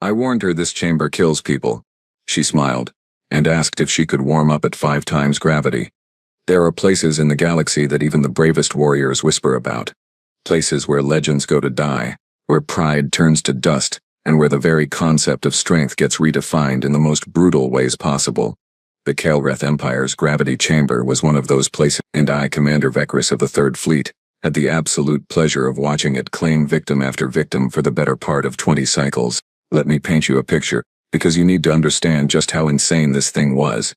I warned her this chamber kills people. She smiled, and asked if she could warm up at 5 times gravity. There are places in the galaxy that even the bravest warriors whisper about. Places where legends go to die, where pride turns to dust, and where the very concept of strength gets redefined in the most brutal ways possible. The Kalreth Empire's gravity chamber was one of those places, and I, Commander Vekris of the Third Fleet, had the absolute pleasure of watching it claim victim after victim for the better part of 20 cycles. Let me paint you a picture, because you need to understand just how insane this thing was.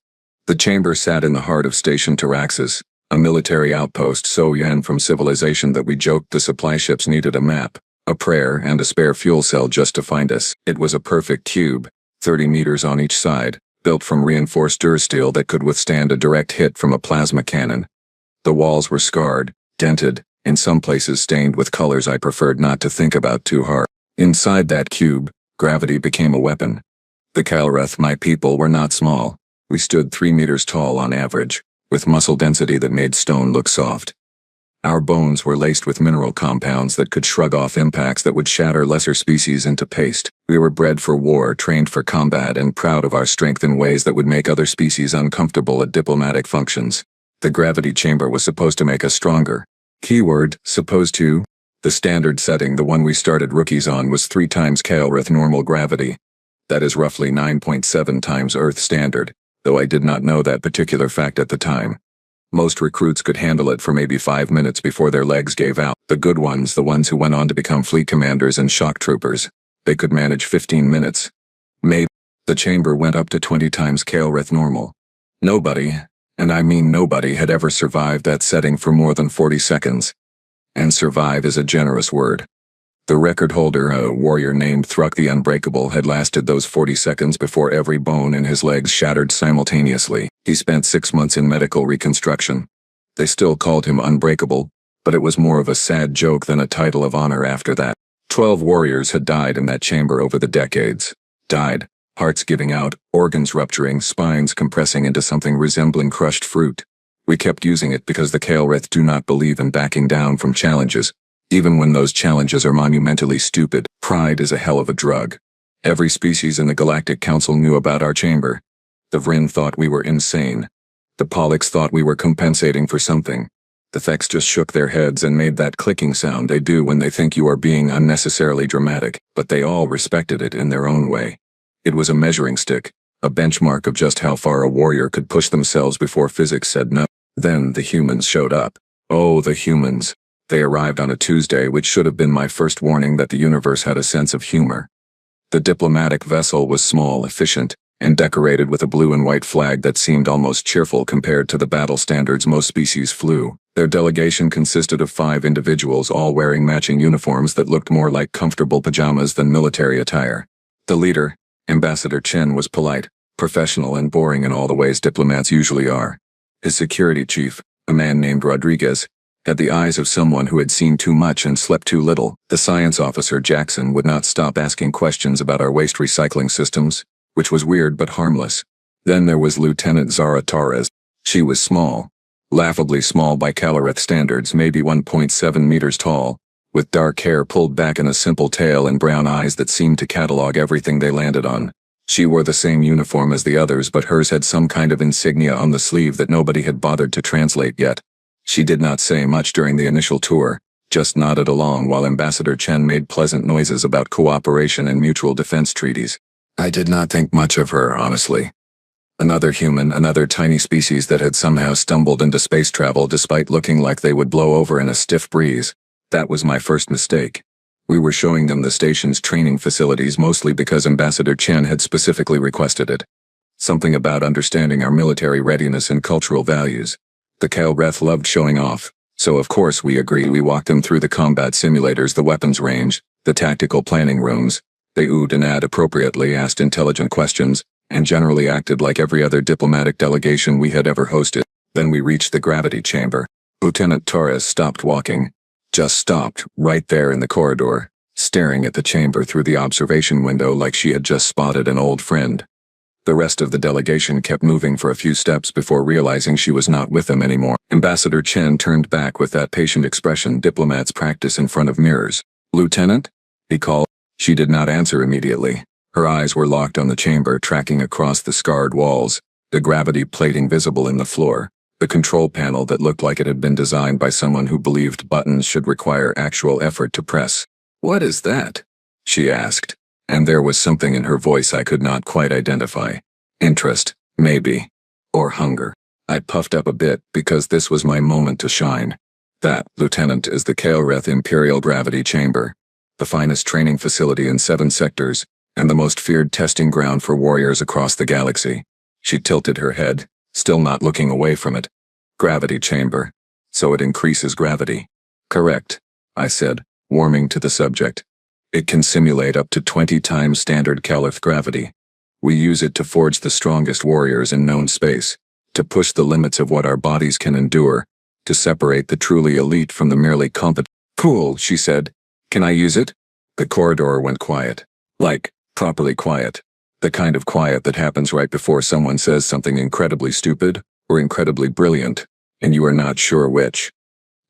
The chamber sat in the heart of Station Taraxis, a military outpost so yen from civilization that we joked the supply ships needed a map, a prayer, and a spare fuel cell just to find us. It was a perfect cube, 30 meters on each side, built from reinforced dursteel that could withstand a direct hit from a plasma cannon. The walls were scarred, dented, in some places stained with colors I preferred not to think about too hard. Inside that cube, gravity became a weapon. The Kalreth, my people, were not small. We stood 3 meters tall on average, with muscle density that made stone look soft. Our bones were laced with mineral compounds that could shrug off impacts that would shatter lesser species into paste. We were bred for war, trained for combat, and proud of our strength in ways that would make other species uncomfortable at diplomatic functions. The gravity chamber was supposed to make us stronger. Keyword, supposed to. The standard setting, the one we started rookies on, was 3 times Kalreth normal gravity. That is roughly 9.7 times Earth standard, though I did not know that particular fact at the time. Most recruits could handle it for maybe 5 minutes before their legs gave out. The good ones, the ones who went on to become fleet commanders and shock troopers, they could manage 15 minutes. Maybe. The chamber went up to 20 times Kalreth normal. Nobody, and I mean nobody, had ever survived that setting for more than 40 seconds. And survive is a generous word. The record holder, a warrior named Thruk the Unbreakable, had lasted those 40 seconds before every bone in his legs shattered simultaneously. He spent 6 months in medical reconstruction. They still called him Unbreakable, but it was more of a sad joke than a title of honor after that. 12 warriors had died in that chamber over the decades. Died, hearts giving out, organs rupturing, spines compressing into something resembling crushed fruit. We kept using it because the Kalreth do not believe in backing down from challenges, even when those challenges are monumentally stupid. Pride is a hell of a drug. Every species in the Galactic Council knew about our chamber. The Vryn thought we were insane. The Pollux thought we were compensating for something. The Thex just shook their heads and made that clicking sound they do when they think you are being unnecessarily dramatic, but they all respected it in their own way. It was a measuring stick, a benchmark of just how far a warrior could push themselves before physics said no. Then the humans showed up. Oh, the humans. They arrived on a Tuesday, which should have been my first warning that the universe had a sense of humor. The diplomatic vessel was small, efficient, and decorated with a blue and white flag that seemed almost cheerful compared to the battle standards most species flew. Their delegation consisted of 5 individuals, all wearing matching uniforms that looked more like comfortable pajamas than military attire. The leader, Ambassador Chen, was polite, professional, and boring in all the ways diplomats usually are. His security chief, a man named Rodriguez, had the eyes of someone who had seen too much and slept too little. The science officer, Jackson, would not stop asking questions about our waste recycling systems, which was weird but harmless. Then there was Lieutenant Zara Torres. She was small, laughably small by Kalreth standards, maybe 1.7 meters tall, with dark hair pulled back in a simple tail and brown eyes that seemed to catalog everything they landed on. She wore the same uniform as the others, but hers had some kind of insignia on the sleeve that nobody had bothered to translate yet. She did not say much during the initial tour, just nodded along while Ambassador Chen made pleasant noises about cooperation and mutual defense treaties. I did not think much of her, honestly. Another human, another tiny species that had somehow stumbled into space travel despite looking like they would blow over in a stiff breeze. That was my first mistake. We were showing them the station's training facilities mostly because Ambassador Chen had specifically requested it. Something about understanding our military readiness and cultural values. The Kalreth loved showing off, so of course we agreed. We walked them through the combat simulators, the weapons range, the tactical planning rooms. They oohed and ahed appropriately, asked intelligent questions, and generally acted like every other diplomatic delegation we had ever hosted. Then we reached the gravity chamber. Lieutenant Torres stopped walking. Just stopped, right there in the corridor, staring at the chamber through the observation window like she had just spotted an old friend. The rest of the delegation kept moving for a few steps before realizing she was not with them anymore. Ambassador Chen turned back with that patient expression diplomats practice in front of mirrors. "Lieutenant?" he called. She did not answer immediately. Her eyes were locked on the chamber, tracking across the scarred walls, the gravity plating visible in the floor, the control panel that looked like it had been designed by someone who believed buttons should require actual effort to press. "What is that?" she asked, and there was something in her voice I could not quite identify. Interest, maybe. Or hunger. I puffed up a bit because this was my moment to shine. That, Lieutenant, is the Kael'reth Imperial Gravity Chamber, the finest training facility in 7 sectors, and the most feared testing ground for warriors across the galaxy. She tilted her head, still not looking away from it. Gravity chamber. So it increases gravity. Correct, I said, warming to the subject. It can simulate up to 20 times standard Kael'reth gravity. We use it to forge the strongest warriors in known space, to push the limits of what our bodies can endure, to separate the truly elite from the merely competent. Cool, she said. Can I use it? The corridor went quiet. Like, properly quiet. The kind of quiet that happens right before someone says something incredibly stupid, or incredibly brilliant, and you are not sure which.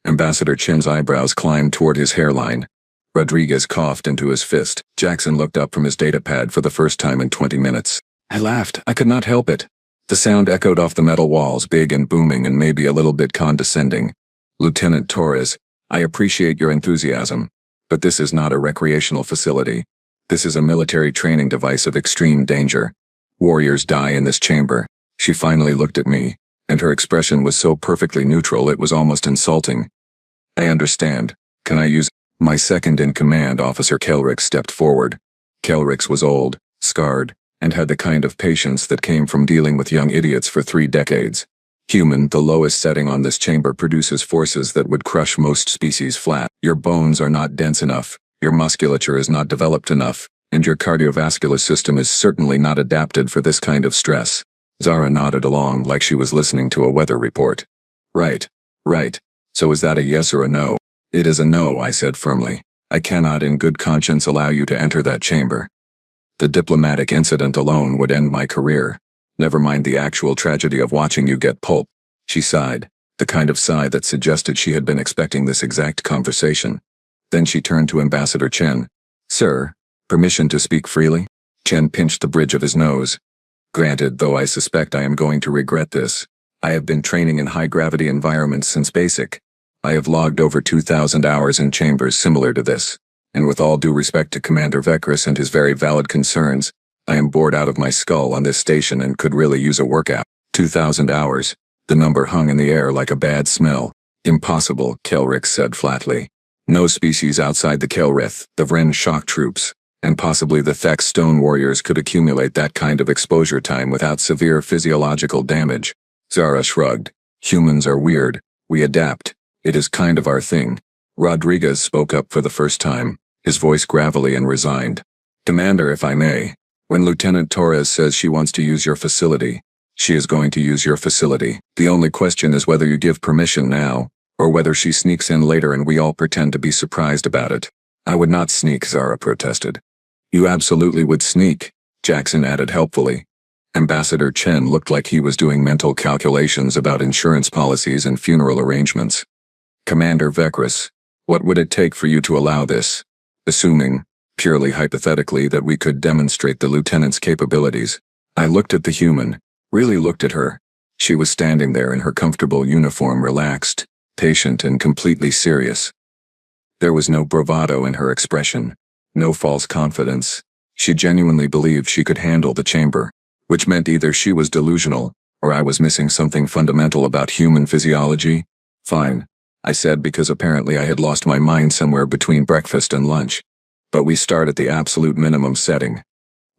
Ambassador Chen's eyebrows climbed toward his hairline. Rodriguez coughed into his fist. Jackson looked up from his datapad for the first time in 20 minutes. I laughed. I could not help it. The sound echoed off the metal walls, big and booming and maybe a little bit condescending. Lieutenant Torres, I appreciate your enthusiasm, but this is not a recreational facility. This is a military training device of extreme danger. Warriors die in this chamber. She finally looked at me, and her expression was so perfectly neutral it was almost insulting. I understand. Can I use... My second-in-command, Officer Kelrix, stepped forward. Kelrix was old, scarred, and had the kind of patience that came from dealing with young idiots for 3 decades. Human, the lowest setting on this chamber, produces forces that would crush most species flat. Your bones are not dense enough, your musculature is not developed enough, and your cardiovascular system is certainly not adapted for this kind of stress. Zara nodded along like she was listening to a weather report. Right. So is that a yes or a no? It is a no, I said firmly. I cannot in good conscience allow you to enter that chamber. The diplomatic incident alone would end my career. Never mind the actual tragedy of watching you get pulped. She sighed, the kind of sigh that suggested she had been expecting this exact conversation. Then she turned to Ambassador Chen. Sir, permission to speak freely? Chen pinched the bridge of his nose. Granted, though I suspect I am going to regret this. I have been training in high-gravity environments since basic. I have logged over 2,000 hours in chambers similar to this, and with all due respect to Commander Vekris and his very valid concerns, I am bored out of my skull on this station and could really use a workout. 2,000 hours. The number hung in the air like a bad smell. Impossible, Kelrix said flatly. No species outside the Kael'reth, the Vren shock troops, and possibly the Thex stone warriors could accumulate that kind of exposure time without severe physiological damage. Zara shrugged. Humans are weird. We adapt. It is kind of our thing. Rodriguez spoke up for the first time, his voice gravelly and resigned. Commander, if I may, when Lieutenant Torres says she wants to use your facility, she is going to use your facility. The only question is whether you give permission now, or whether she sneaks in later and we all pretend to be surprised about it. I would not sneak, Zara protested. You absolutely would sneak, Jackson added helpfully. Ambassador Chen looked like he was doing mental calculations about insurance policies and funeral arrangements. Commander Vekris, what would it take for you to allow this? Assuming, purely hypothetically, that we could demonstrate the lieutenant's capabilities. I looked at the human, really looked at her. She was standing there in her comfortable uniform, relaxed, patient, and completely serious. There was no bravado in her expression, no false confidence. She genuinely believed she could handle the chamber, which meant either she was delusional, or I was missing something fundamental about human physiology. Fine, I said, because apparently I had lost my mind somewhere between breakfast and lunch. But we start at the absolute minimum setting.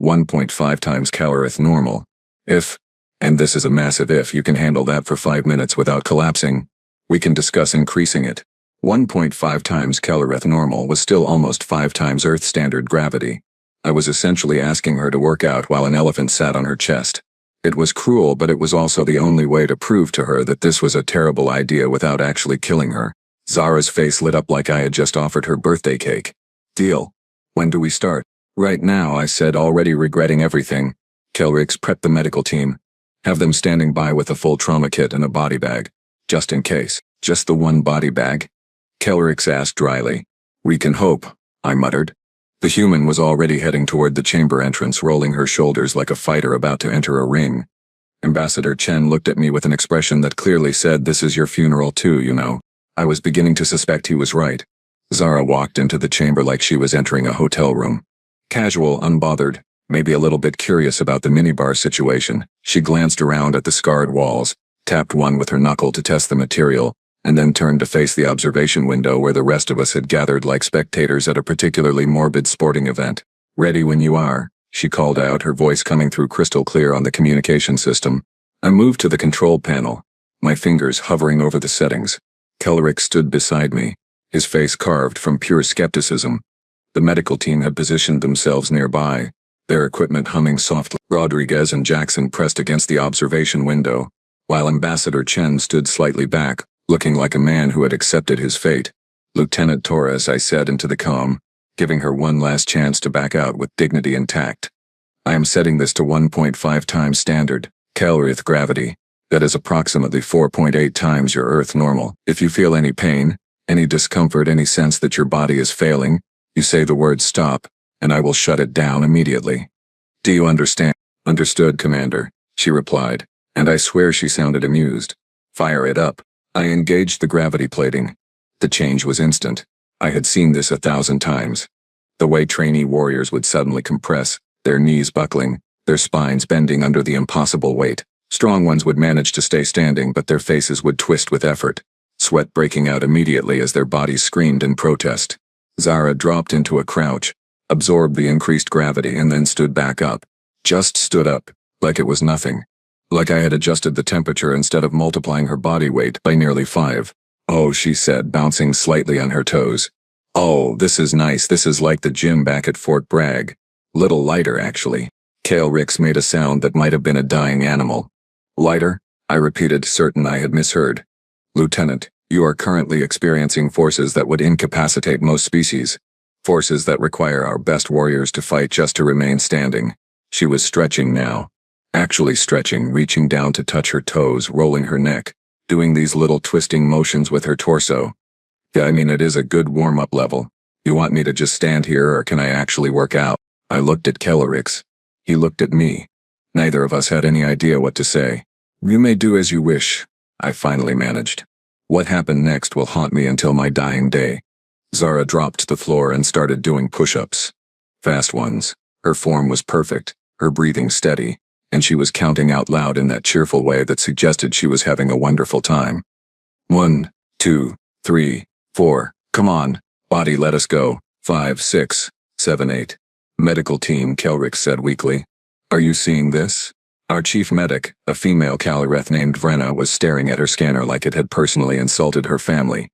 1.5 times Kael'reth normal. If, and this is a massive if, you can handle that for 5 minutes without collapsing, we can discuss increasing it. 1.5 times Kael'reth normal was still almost 5 times Earth standard gravity. I was essentially asking her to work out while an elephant sat on her chest. It was cruel, but it was also the only way to prove to her that this was a terrible idea without actually killing her. Zara's face lit up like I had just offered her birthday cake. Deal. When do we start? Right now, I said, already regretting everything. Kelrix, prep the medical team. Have them standing by with a full trauma kit and a body bag. Just in case. Just the one body bag? Kelrix asked dryly. We can hope, I muttered. The human was already heading toward the chamber entrance, rolling her shoulders like a fighter about to enter a ring. Ambassador Chen looked at me with an expression that clearly said, "This is your funeral too, you know." I was beginning to suspect he was right. Zara walked into the chamber like she was entering a hotel room. Casual, unbothered, maybe a little bit curious about the minibar situation, she glanced around at the scarred walls, tapped one with her knuckle to test the material, and then turned to face the observation window where the rest of us had gathered like spectators at a particularly morbid sporting event. "Ready when you are," she called out, her voice coming through crystal clear on the communication system. I moved to the control panel, my fingers hovering over the settings. Kellerick stood beside me, his face carved from pure skepticism. The medical team had positioned themselves nearby, their equipment humming softly. Rodriguez and Jackson pressed against the observation window, while Ambassador Chen stood slightly back, looking like a man who had accepted his fate. "Lieutenant Torres," I said into the comm, giving her one last chance to back out with dignity intact. "I am setting this to 1.5 times standard, Kelrith gravity. That is approximately 4.8 times your Earth normal. If you feel any pain, any discomfort, any sense that your body is failing, you say the word stop, and I will shut it down immediately. Do you understand?" "Understood, Commander," she replied, and I swear she sounded amused. "Fire it up." I engaged the gravity plating. The change was instant. I had seen this 1,000 times. The way trainee warriors would suddenly compress, their knees buckling, their spines bending under the impossible weight. Strong ones would manage to stay standing, but their faces would twist with effort, sweat breaking out immediately as their bodies screamed in protest. Zara dropped into a crouch, absorbed the increased gravity, and then stood back up. Just stood up, like it was nothing. Like I had adjusted the temperature instead of multiplying her body weight by nearly 5. "Oh," she said, bouncing slightly on her toes. "Oh, this is nice. This is like the gym back at Fort Bragg. Little lighter, actually." Cale Ricks made a sound that might have been a dying animal. "Lighter?" I repeated, certain I had misheard. "Lieutenant, you are currently experiencing forces that would incapacitate most species. Forces that require our best warriors to fight just to remain standing." She was stretching now. Actually stretching, reaching down to touch her toes, rolling her neck, doing these little twisting motions with her torso. "Yeah, I mean, it is a good warm-up level. You want me to just stand here, or can I actually work out?" I looked at Kellerix. He looked at me. Neither of us had any idea what to say. "You may do as you wish," I finally managed. "What happened next will haunt me until my dying day." Zara dropped to the floor and started doing push-ups. Fast ones. Her form was perfect, her breathing steady, and she was counting out loud in that cheerful way that suggested she was having a wonderful time. 1, 2, 3, 4, come on, body, let us go. 5, 6, 7, 8. Medical team, Kelrick said weakly. "Are you seeing this?" Our chief medic, a female Calireth named Vrenna, was staring at her scanner like it had personally insulted her family.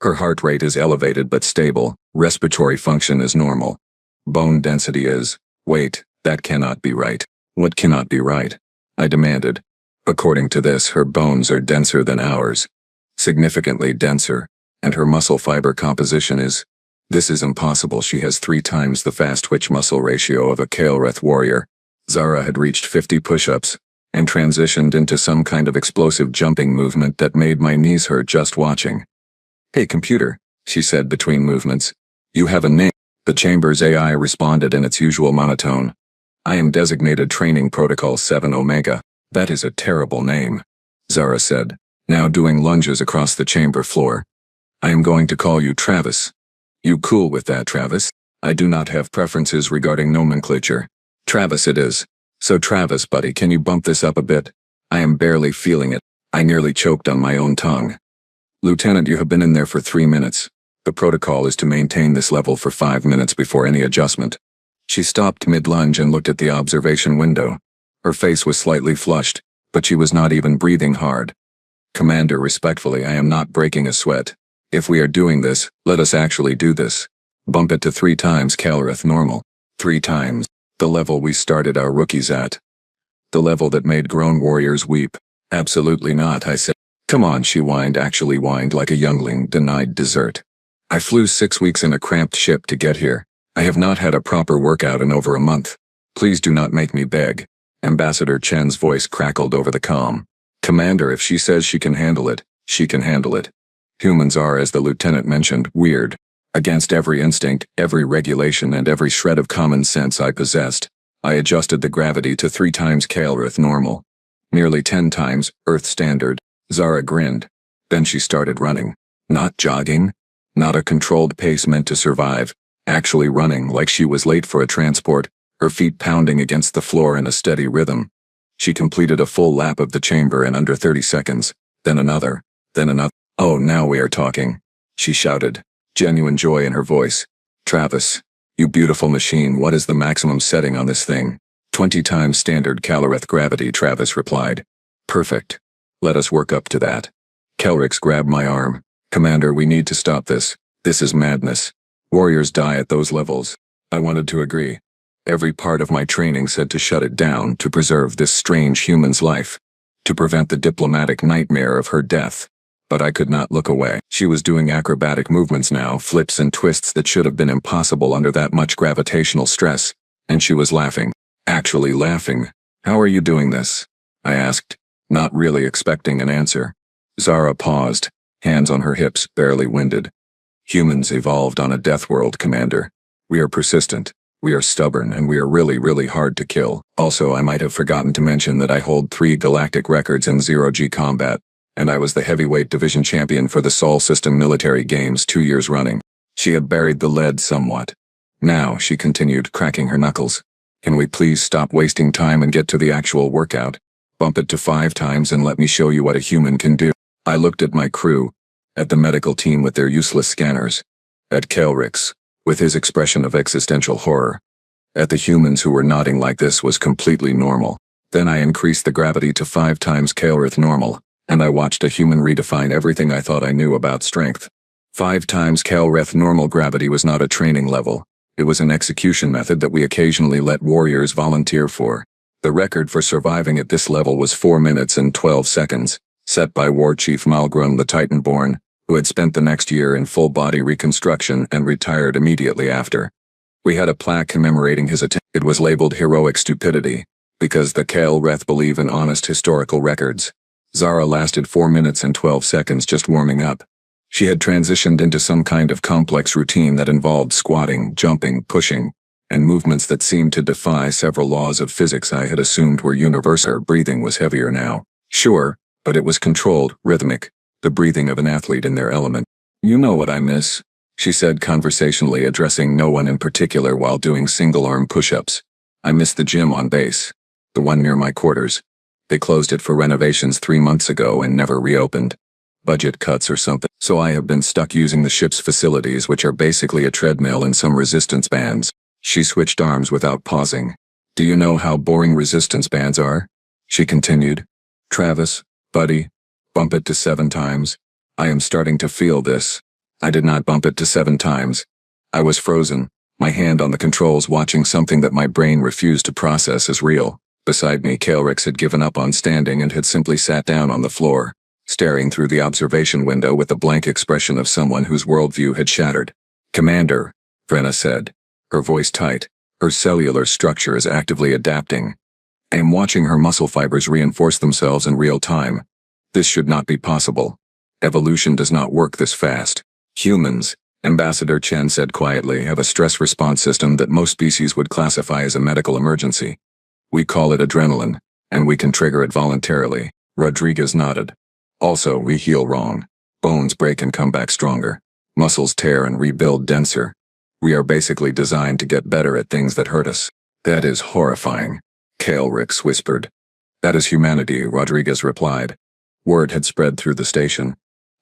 "Her heart rate is elevated but stable, respiratory function is normal. Bone density is, wait, that cannot be right." "What cannot be right?" I demanded. "According to this, her bones are denser than ours. Significantly denser, and her muscle fiber composition is..." "This is impossible. She has 3 times the fast twitch muscle ratio of a Kael'reth warrior." Zara had reached 50 push-ups, and transitioned into some kind of explosive jumping movement that made my knees hurt just watching. "Hey computer," she said between movements. "You have a name." The chamber's AI responded in its usual monotone. "I am designated Training Protocol 7 Omega. "That is a terrible name," Zara said, now doing lunges across the chamber floor. "I am going to call you Travis." "You cool with that, Travis?" "I do not have preferences regarding nomenclature." "Travis it is." "So Travis, buddy, can you bump this up a bit? I am barely feeling it." I nearly choked on my own tongue. "Lieutenant, you have been in there for 3 minutes. The protocol is to maintain this level for 5 minutes before any adjustment." She stopped mid-lunge and looked at the observation window. Her face was slightly flushed, but she was not even breathing hard. "Commander, respectfully, I am not breaking a sweat. If we are doing this, let us actually do this. Bump it to 3 times Calreth normal. 3 times. The level we started our rookies at. The level that made grown warriors weep." "Absolutely not," I said. "Come on," she whined, actually whined like a youngling denied dessert. "I flew 6 weeks in a cramped ship to get here. I have not had a proper workout in over a month. Please do not make me beg." Ambassador Chen's voice crackled over the comm. "Commander, if she says she can handle it, she can handle it. Humans are, as the lieutenant mentioned, weird. Against every instinct, every regulation, and every shred of common sense I possessed, I adjusted the gravity to 3 times Earth normal. Nearly 10 times Earth standard. Zara grinned. Then she started running. Not jogging. Not a controlled pace meant to survive. Actually running like she was late for a transport, her feet pounding against the floor in a steady rhythm. She completed a full lap of the chamber in under 30 seconds. Then another. Then another. "Oh, now we are talking," she shouted, genuine joy in her voice. "Travis, you beautiful machine, what is the maximum setting on this thing?" 20 times standard Caloreth gravity, Travis replied. "Perfect. Let us work up to that." Kelrix grabbed my arm. "Commander, we need to stop this. This is madness. Warriors die at those levels." I wanted to agree. Every part of my training said to shut it down, to preserve this strange human's life, to prevent the diplomatic nightmare of her death. But I could not look away. She was doing acrobatic movements now, flips and twists that should have been impossible under that much gravitational stress, and she was laughing. Actually laughing. "How are you doing this?" I asked, not really expecting an answer. Zara paused, hands on her hips, barely winded. "Humans evolved on a death world, Commander. We are persistent, we are stubborn, and we are really, really hard to kill. Also, I might have forgotten to mention that I hold 3 galactic records in zero-G combat, and I was the heavyweight division champion for the Sol System military games 2 years running." She had buried the lead somewhat. "Now," she continued, cracking her knuckles, "can we please stop wasting time and get to the actual workout? Bump it to 5 times and let me show you what a human can do." I looked at my crew, at the medical team with their useless scanners, at Kelrix, with his expression of existential horror, at the humans who were nodding like this was completely normal. Then I increased the gravity to 5 times Earth normal, and I watched a human redefine everything I thought I knew about strength. 5 times Earth normal gravity was not a training level. It was an execution method that we occasionally let warriors volunteer for. The record for surviving at this level was 4 minutes and 12 seconds, set by War Chief Malgrum the Titanborn, who had spent the next year in full-body reconstruction and retired immediately after. We had a plaque commemorating his attempt. It was labeled Heroic Stupidity, because the Kelreth believe in honest historical records. Zara lasted 4 minutes and 12 seconds just warming up. She had transitioned into some kind of complex routine that involved squatting, jumping, pushing, and movements that seemed to defy several laws of physics I had assumed were universal. Her breathing was heavier now. Sure, but it was controlled, rhythmic, the breathing of an athlete in their element. "You know what I miss," she said conversationally, addressing no one in particular while doing single-arm push-ups. "I miss the gym on base. The one near my quarters. They closed it for renovations 3 months ago and never reopened. Budget cuts or something. So I have been stuck using the ship's facilities, which are basically a treadmill and some resistance bands." She switched arms without pausing. "Do you know how boring resistance bands are?" she continued. "Travis, buddy, bump it to 7 times. I am starting to feel this." I did not bump it to 7 times. I was frozen, my hand on the controls, watching something that my brain refused to process as real. Beside me, Kelrix had given up on standing and had simply sat down on the floor, staring through the observation window with the blank expression of someone whose worldview had shattered. "Commander," Vrenna said, her voice tight, her cellular structure is actively adapting. I am watching her muscle fibers reinforce themselves in real time. This should not be possible. Evolution does not work this fast. Humans, Ambassador Chen said quietly, have a stress response system that most species would classify as a medical emergency. We call it adrenaline, and we can trigger it voluntarily. Rodriguez nodded. Also, we heal wrong. Bones break and come back stronger. Muscles tear and rebuild denser. We are basically designed to get better at things that hurt us. That is horrifying, Kelrix whispered. That is humanity, Rodriguez replied. Word had spread through the station.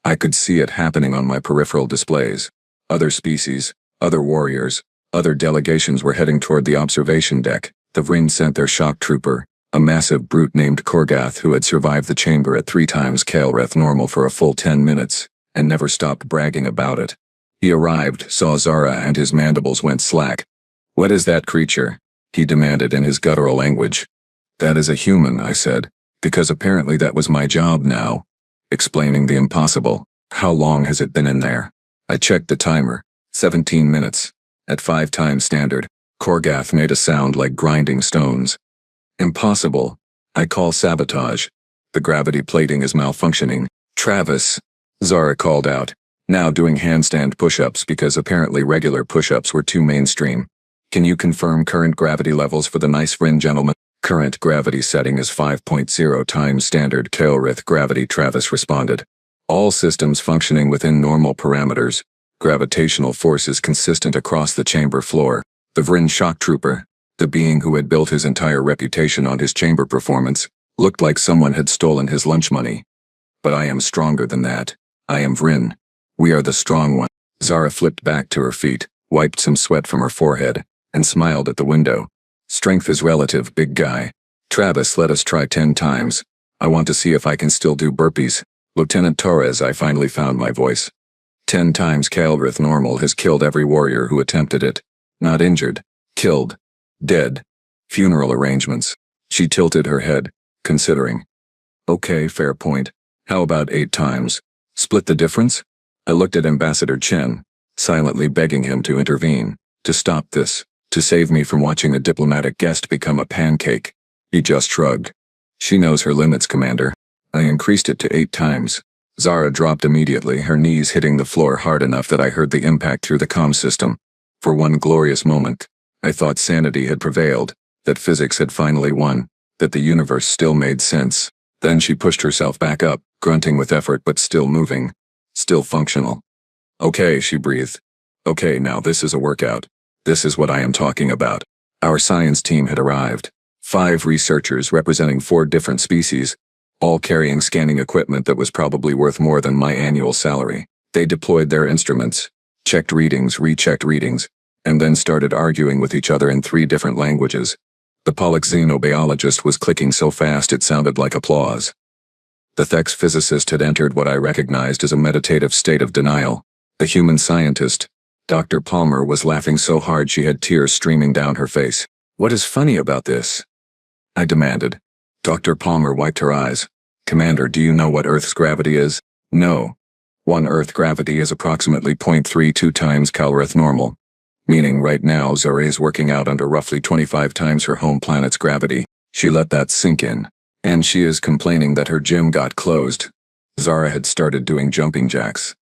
I could see it happening on my peripheral displays. Other species, other warriors, other delegations were heading toward the observation deck. The Vryn sent their shock trooper, a massive brute named Korgath who had survived the chamber at 3 times Kelreth normal for a full 10 minutes, and never stopped bragging about it. He arrived, saw Zara, and his mandibles went slack. What is that creature? He demanded in his guttural language. That is a human, I said, because apparently that was my job now. Explaining the impossible. How long has it been in there? I checked the timer. 17 minutes. At 5 times standard. Korgath made a sound like grinding stones. Impossible. I call sabotage. The gravity plating is malfunctioning. Travis, Zara called out. Now doing handstand push-ups because apparently regular push-ups were too mainstream. Can you confirm current gravity levels for the nice friend gentleman? Current gravity setting is 5.0 times standard Kelrith gravity, Travis responded. All systems functioning within normal parameters. Gravitational force is consistent across the chamber floor. The Vryn shock trooper, the being who had built his entire reputation on his chamber performance, looked like someone had stolen his lunch money. But I am stronger than that. I am Vryn. We are the strong one. Zara flipped back to her feet, wiped some sweat from her forehead, and smiled at the window. Strength is relative, big guy. Travis, let us try 10 times. I want to see if I can still do burpees. Lieutenant Torres, I finally found my voice. 10 times Kelrith normal has killed every warrior who attempted it. Not injured. Killed. Dead. Funeral arrangements. She tilted her head, considering. Okay, fair point. How about 8 times? Split the difference? I looked at Ambassador Chen, silently begging him to intervene, to stop this, to save me from watching a diplomatic guest become a pancake. He just shrugged. She knows her limits, Commander. I increased it to 8 times. Zara dropped immediately, her knees hitting the floor hard enough that I heard the impact through the comm system. For one glorious moment, I thought sanity had prevailed, that physics had finally won, that the universe still made sense. Then she pushed herself back up, grunting with effort but still moving. Still functional. Okay, she breathed. Okay, now this is a workout. This is what I am talking about. Our science team had arrived. 5 researchers representing 4 different species, all carrying scanning equipment that was probably worth more than my annual salary. They deployed their instruments, checked readings, rechecked readings, and then started arguing with each other in 3 different languages. The polyxenobiologist was clicking so fast it sounded like applause. The Thex physicist had entered what I recognized as a meditative state of denial. The human scientist, Dr. Palmer, was laughing so hard she had tears streaming down her face. What is funny about this? I demanded. Dr. Palmer wiped her eyes. Commander, do you know what Earth's gravity is? No. 1 Earth gravity is approximately 0.32 times Kelrith normal. Meaning right now Zara is working out under roughly 25 times her home planet's gravity. She let that sink in. And she is complaining that her gym got closed. Zara had started doing jumping jacks.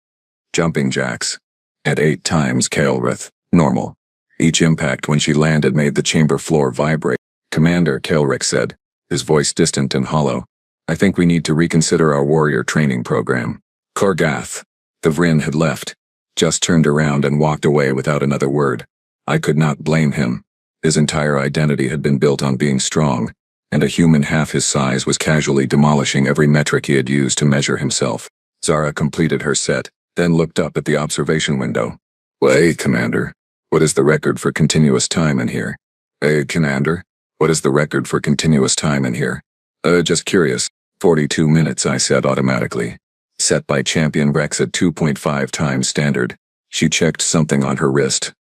Jumping jacks. At 8 times Kelrith normal. Each impact when she landed made the chamber floor vibrate. Commander, Kelrick said, his voice distant and hollow. I think we need to reconsider our warrior training program. Korgath, the Vryn had left, just turned around and walked away without another word. I could not blame him. His entire identity had been built on being strong, and a human half his size was casually demolishing every metric he had used to measure himself. Zara completed her set, then looked up at the observation window. Hey, Commander. What is the record for continuous time in here? Hey, Commander. What is the record for continuous time in here? Just curious. 42 minutes, I said automatically. Set by Champion Rex at 2.5 times standard. She checked something on her wrist.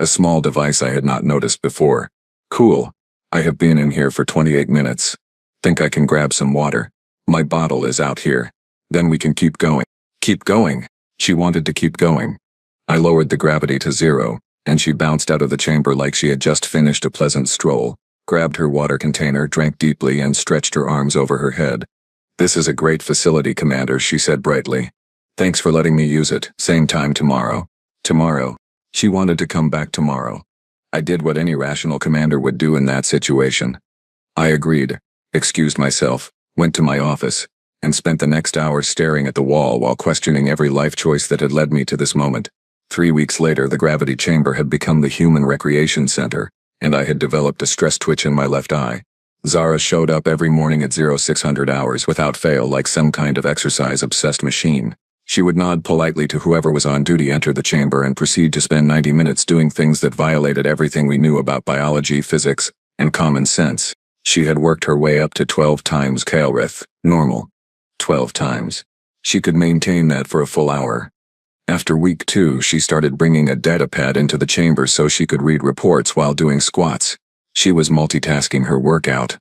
A small device I had not noticed before. Cool. I have been in here for 28 minutes. Think I can grab some water. My bottle is out here. Then we can keep going. Keep going. She wanted to keep going. I lowered the gravity to 0, and she bounced out of the chamber like she had just finished a pleasant stroll, grabbed her water container, drank deeply, and stretched her arms over her head. This is a great facility, Commander, she said brightly. Thanks for letting me use it. Same time tomorrow. Tomorrow. She wanted to come back tomorrow. I did what any rational commander would do in that situation. I agreed, excused myself, went to my office, and spent the next hour staring at the wall while questioning every life choice that had led me to this moment. 3 weeks later, the gravity chamber had become the human recreation center, and I had developed a stress twitch in my left eye. Zara showed up every morning at 0600 hours without fail like some kind of exercise-obsessed machine. She would nod politely to whoever was on duty, enter the chamber, and proceed to spend 90 minutes doing things that violated everything we knew about biology, physics, and common sense. She had worked her way up to 12 times Kelrith normal. 12 times. She could maintain that for a full hour. After week 2, she started bringing a datapad into the chamber so she could read reports while doing squats. She was multitasking her workout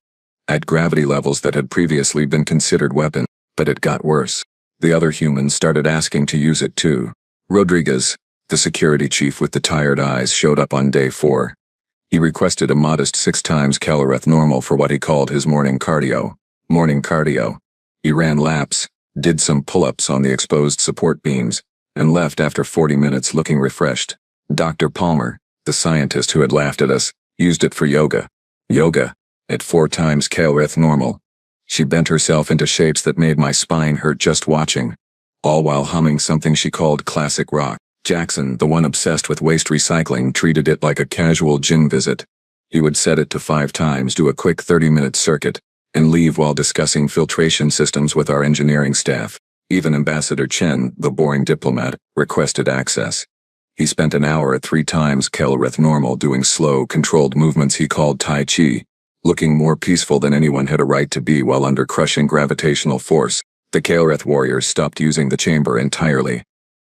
at gravity levels that had previously been considered weapon, but it got worse. The other humans started asking to use it too. Rodriguez, the security chief with the tired eyes, showed up on day 4. He requested a modest 6 times Kelrith normal for what he called his morning cardio. Morning cardio. He ran laps, did some pull-ups on the exposed support beams, and left after 40 minutes looking refreshed. Dr. Palmer, the scientist who had laughed at us, used it for yoga. Yoga? At 4 times Kael'rith normal. She bent herself into shapes that made my spine hurt just watching, all while humming something she called classic rock. Jackson, the one obsessed with waste recycling, treated it like a casual gym visit. He would set it to 5 times, do a quick 30-minute circuit, and leave while discussing filtration systems with our engineering staff. Even Ambassador Chen, the boring diplomat, requested access. He spent an hour at 3 times Kael'rith normal doing slow, controlled movements he called Tai Chi, looking more peaceful than anyone had a right to be while under crushing gravitational force. The Kael'rith warriors stopped using the chamber entirely.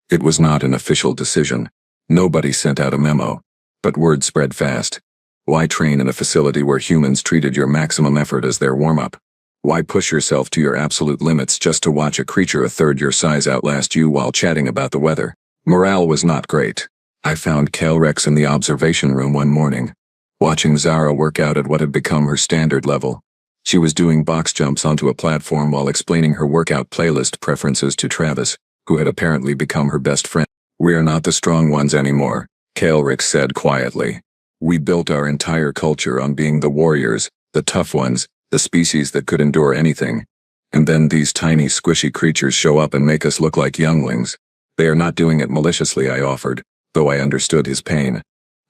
It was not an official decision. Nobody sent out a memo. But word spread fast. Why train in a facility where humans treated your maximum effort as their warm-up? Why push yourself to your absolute limits just to watch a creature a third your size outlast you while chatting about the weather? Morale was not great. I found Kael'rith in the observation room one morning, watching Zara work out at what had become her standard level. She was doing box jumps onto a platform while explaining her workout playlist preferences to Travis, who had apparently become her best friend. "We are not the strong ones anymore," Kael'rith said quietly. "We built our entire culture on being the warriors, the tough ones, the species that could endure anything. And then these tiny squishy creatures show up and make us look like younglings. They are not doing it maliciously," I offered, though I understood his pain.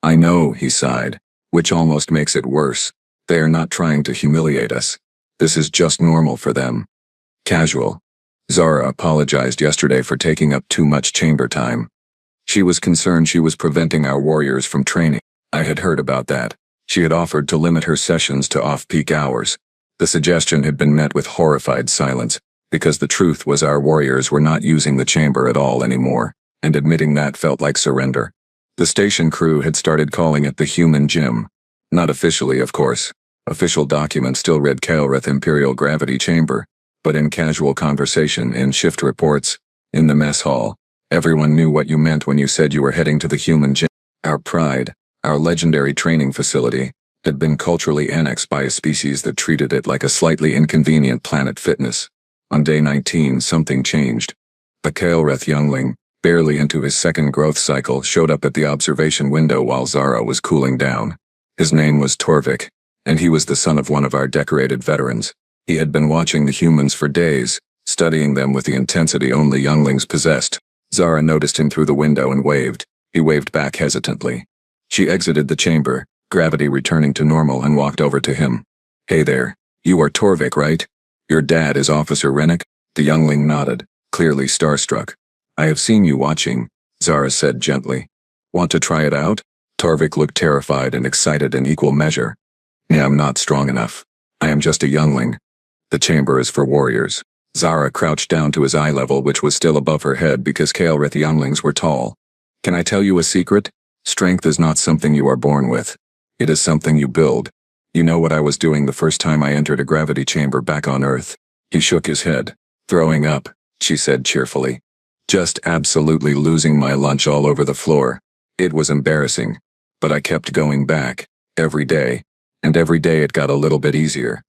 "I know," he sighed, "which almost makes it worse. They are not trying to humiliate us. This is just normal for them. Casual." Zara apologized yesterday for taking up too much chamber time. She was concerned she was preventing our warriors from training. I had heard about that. She had offered to limit her sessions to off-peak hours. The suggestion had been met with horrified silence, because the truth was our warriors were not using the chamber at all anymore, and admitting that felt like surrender. The station crew had started calling it the human gym. Not officially, of course. Official documents still read Kael'rith Imperial Gravity Chamber, but in casual conversation, in shift reports, in the mess hall, everyone knew what you meant when you said you were heading to the human gym. Our pride, our legendary training facility, had been culturally annexed by a species that treated it like a slightly inconvenient Planet Fitness. On day 19, something changed. The Kael'rith youngling, barely into his second growth cycle, showed up at the observation window while Zara was cooling down. His name was Torvik, and he was the son of one of our decorated veterans. He had been watching the humans for days, studying them with the intensity only younglings possessed. Zara noticed him through the window and waved. He waved back hesitantly. She exited the chamber, gravity returning to normal, and walked over to him. "Hey there, you are Torvik, right? Your dad is Officer Rennick?" The youngling nodded, clearly starstruck. "I have seen you watching," Zara said gently. "Want to try it out?" Torvik looked terrified and excited in equal measure. "Yeah, I'm not strong enough. I am just a youngling. The chamber is for warriors." Zara crouched down to his eye level, which was still above her head because Kael'rith younglings were tall. "Can I tell you a secret? Strength is not something you are born with. It is something you build. You know what I was doing the first time I entered a gravity chamber back on Earth?" He shook his head. "Throwing up," she said cheerfully. "Just absolutely losing my lunch all over the floor. It was embarrassing. But I kept going back, every day. And every day it got a little bit easier.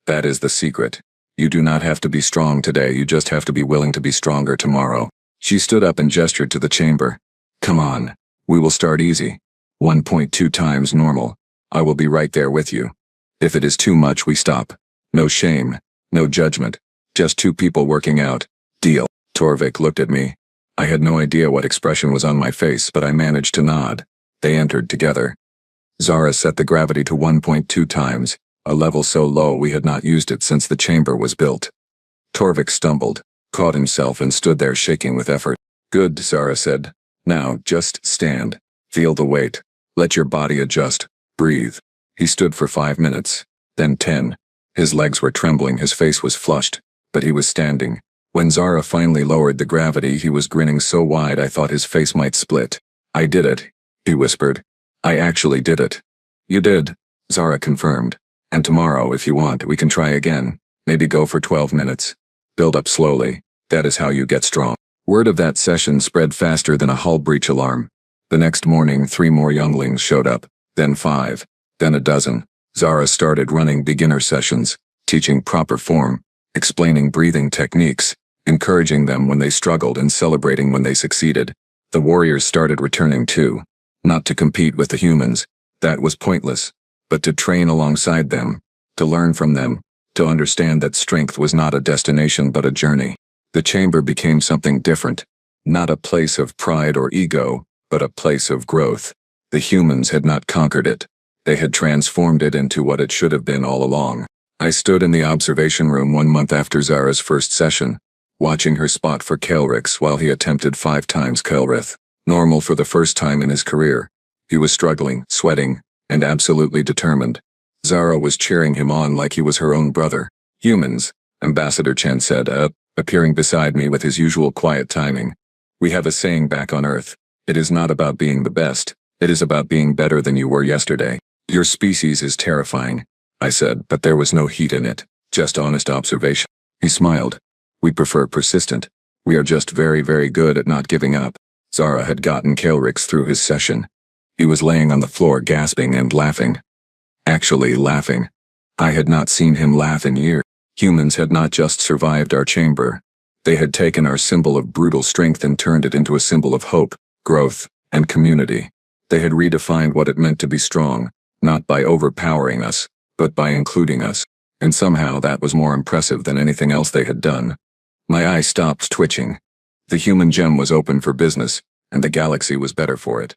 That is the secret. You do not have to be strong today, you just have to be willing to be stronger tomorrow." She stood up and gestured to the chamber. "Come on. We will start easy. 1.2 times normal. I will be right there with you. If it is too much, we stop. No shame, no judgment. Just 2 people working out. Deal." Torvik looked at me. I had no idea what expression was on my face, but I managed to nod. They entered together. Zara set the gravity to 1.2 times, a level so low we had not used it since the chamber was built. Torvik stumbled, caught himself, and stood there shaking with effort. "Good," Zara said. "Now, just stand. Feel the weight. Let your body adjust. Breathe." He stood for 5 minutes, then 10. His legs were trembling, his face was flushed, but he was standing. When Zara finally lowered the gravity, he was grinning so wide I thought his face might split. "I did it," he whispered. "I actually did it." "You did," Zara confirmed. "And tomorrow, if you want, we can try again. Maybe go for 12 minutes. Build up slowly. That is how you get strong." Word of that session spread faster than a hull breach alarm. The next morning, 3 more younglings showed up, then 5, then a dozen. Zara started running beginner sessions, teaching proper form, explaining breathing techniques, encouraging them when they struggled and celebrating when they succeeded. The warriors started returning too, not to compete with the humans, that was pointless, but to train alongside them, to learn from them, to understand that strength was not a destination but a journey. The chamber became something different, not a place of pride or ego, but a place of growth. The humans had not conquered it. They had transformed it into what it should have been all along. I stood in the observation room 1 month after Zara's first session, watching her spot for Kelrix while he attempted 5 times Kelrith. Normal for the first time in his career. He was struggling, sweating, and absolutely determined. Zara was cheering him on like he was her own brother. Humans, Ambassador Chen said, appearing beside me with his usual quiet timing. We have a saying back on Earth. It is not about being the best. It is about being better than you were yesterday. Your species is terrifying, I said, but there was no heat in it, just honest observation. He smiled. We prefer persistent. We are just very, very good at not giving up. Zara had gotten Kelrix through his session. He was laying on the floor gasping and laughing. Actually laughing. I had not seen him laugh in years. Humans had not just survived our chamber. They had taken our symbol of brutal strength and turned it into a symbol of hope, growth, and community. They had redefined what it meant to be strong, not by overpowering us, but by including us. And somehow that was more impressive than anything else they had done. My eye stopped twitching. The human gem was open for business, and the galaxy was better for it.